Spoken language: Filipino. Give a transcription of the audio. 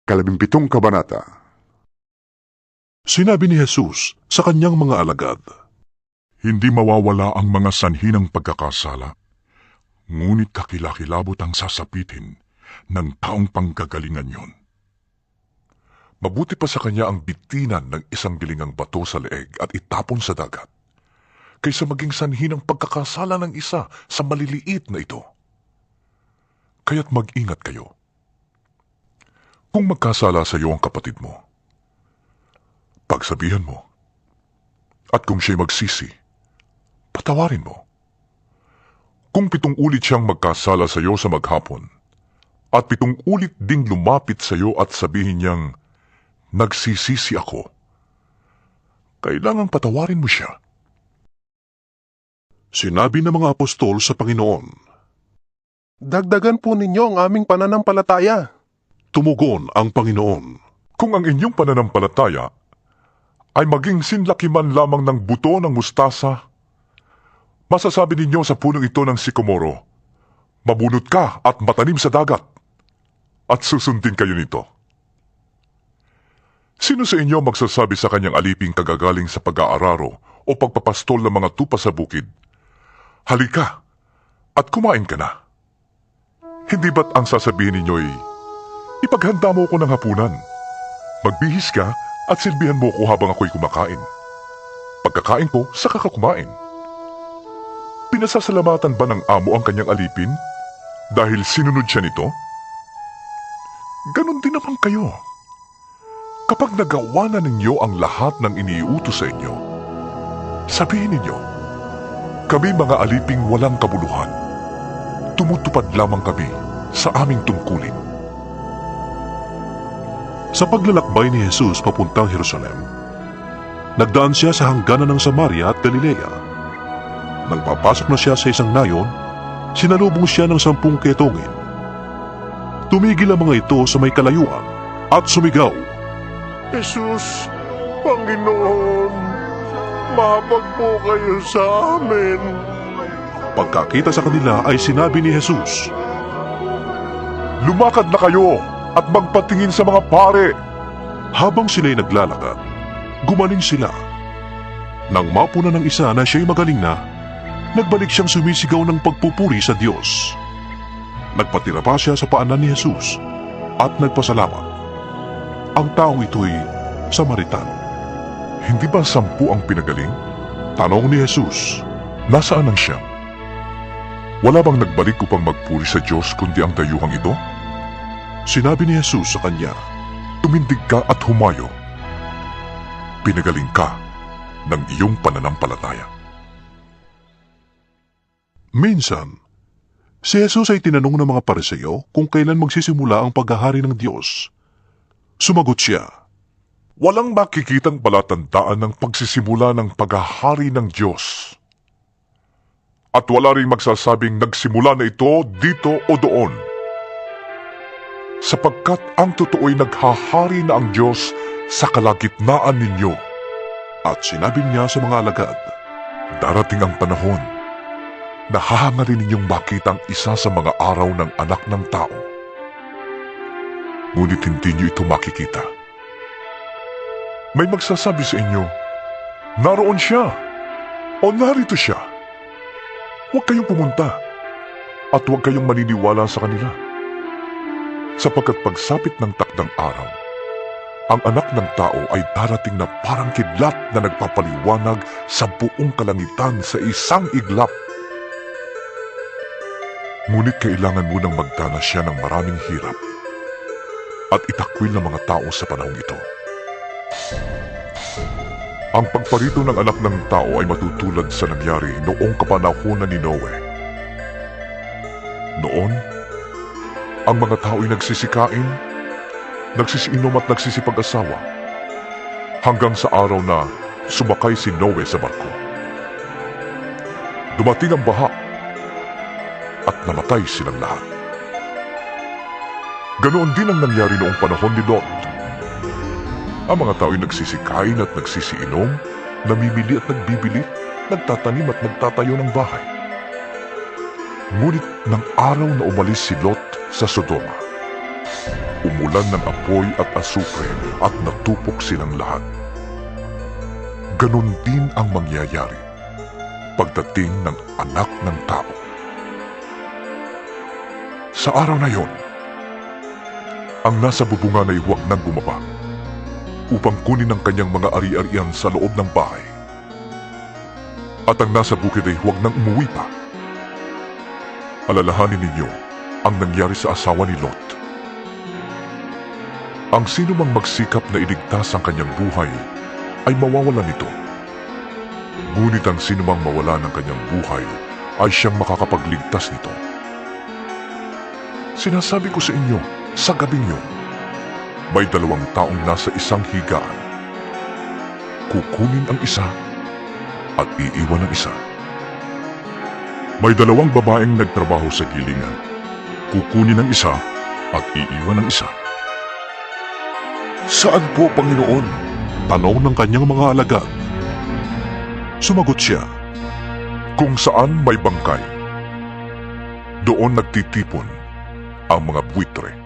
Ikalabimpitong kabanata. Sinabi ni Jesus sa kanyang mga alagad, "Hindi mawawala ang mga sanhi ng pagkakasala, ngunit kakilakilabot ang sasapitin ng taong panggagalingan yon. Mabuti pa sa kanya ang bitinan ng isang gilingang bato sa leeg at itapon sa dagat, kaysa maging sanhi ng pagkakasala ng isa sa maliliit na ito. Kaya't mag-ingat kayo. Kung magkasala sa iyo ang kapatid mo, pagsabihan mo. At kung siya'y magsisi, patawarin mo. Kung 7 ulit siyang magkasala sa iyo sa maghapon, at 7 ulit ding lumapit sa iyo at sabihin niyang, nagsisisi ako, kailangang patawarin mo siya." Sinabi ng mga apostol sa Panginoon, Dagdagan po ninyo ang aming pananampalataya. Tumugon ang Panginoon, "Kung ang inyong pananampalataya ay maging sinlaki man lamang ng buto ng mustasa, masasabi ninyo sa punong ito ng sikomoro, mabunot ka at matanim sa dagat, at susundin kayo nito. Sino sa inyo magsasabi sa kanyang aliping kagagaling sa pag-aararo o pagpapastol ng mga tupa sa bukid, halika at kumain ka na? Hindi ba't ang sasabihin ninyo'y, ipaghanda mo ko ng hapunan, magbihis ka at silbihan mo ko habang ako'y kumakain. Pagkakain ko, saka ka kumain. Pinasasalamatan ba ng amo ang kanyang alipin dahil sinunod siya nito? Ganon din naman kayo. Kapag nagawa na ninyo ang lahat ng iniutos sa inyo, sabihin ninyo, kami mga aliping walang kabuluhan, tumutupad lamang kami sa aming tungkulin." Sa paglalakbay ni Jesus papuntang Jerusalem, nagdaan siya sa hangganan ng Samaria at Galilea. Nang papasok na siya sa isang nayon, sinalubong siya ng 10 ketongin. Tumigil ang mga ito sa may kalayuan at sumigaw, Jesus, Panginoon, mabag po kayo sa amin. Pagkakita sa kanila ay sinabi ni Jesus, "Lumakad na kayo at magpatingin sa mga pare." Habang sila'y naglalakad, gumaling sila. Nang mapuna ng isa na siya'y magaling na, nagbalik siyang sumisigaw ng pagpupuri sa Diyos. Nagpatira pa siya sa paanan ni Jesus at nagpasalamat. Ang taong ito'y Samaritano. Hindi ba 10 ang pinagaling? Tanong ni Jesus, Nasaan ang siyam? Wala bang nagbalik upang magpuri sa Diyos kundi ang dayuhang ito? sinabi ni Jesus sa kanya, Tumindig ka at humayo. Pinagaling ka ng iyong pananampalataya. Minsan, si Jesus ay tinanong ng mga Pariseo kung kailan magsisimula ang paghahari ng Diyos. Sumagot siya, Walang makikitang palatandaan ng pagsisimula ng paghahari ng Diyos. At wala rin magsasabing nagsimula na ito dito o doon. Sapagkat ang totoo'y naghahari na ang Diyos sa kalagitnaan ninyo. at sinabi niya sa mga alagad, Darating ang panahon na hahangarin ninyong makita ang isa sa mga araw ng anak ng tao. Ngunit hindi niyo ito makikita. May magsasabi sa inyo, naroon siya o narito siya. Huwag kayong pumunta at huwag kayong maniniwala sa kanila. Sapagkat pagsapit ng takdang araw, ang anak ng tao ay darating na parang kidlat na nagpapaliwanag sa buong kalangitan sa isang iglap. Ngunit kailangan munang magdanas siya ng maraming hirap at itakwil ng mga tao sa panahong ito. Ang pagparito ng anak ng tao ay matutulad sa nangyari noong kapanahunan ni Noe. Noon, ang mga tao ay nagsisikain, nagsisiinom at nagsisipag-asawa hanggang sa araw na sumakay si Noe sa barko. Dumating ang baha at namatay silang lahat. Ganoon din ang nangyari noong panahon ni Lot. Ang mga tao ay nagsisikain at nagsisiinom, namimili at nagbibili, nagtatanim at nagtatayo ng bahay. Ngunit ng araw na umalis si Lot sa Sodoma, umulan ng apoy at asupre at natupok silang lahat. Ganon din ang mangyayari pagdating ng anak ng tao. Sa araw na yon, ang nasa bubungan ay huwag nang bumaba upang kunin ang kanyang mga ari-arian sa loob ng bahay. At ang nasa bukid ay huwag nang umuwi pa. Alalahanin ninyo ang nangyari sa asawa ni Lot. Ang sino mang magsikap na iligtas ang kanyang buhay ay mawawala nito. Ngunit ang sino mang mawala ng kanyang buhay ay siyang makakapagligtas nito. Sinasabi ko sa inyo, sa gabing yun, may 2 taong nasa isang higaan. Kukunin ang isa at iiwan ang isa. May 2 babaeng nagtrabaho sa gilingan. Kukunin ang isa at iiwan ang isa. Saan po, Panginoon? Tanong ng kanyang mga alagad. Sumagot siya, kung saan may bangkay, doon nagtitipon ang mga buitre.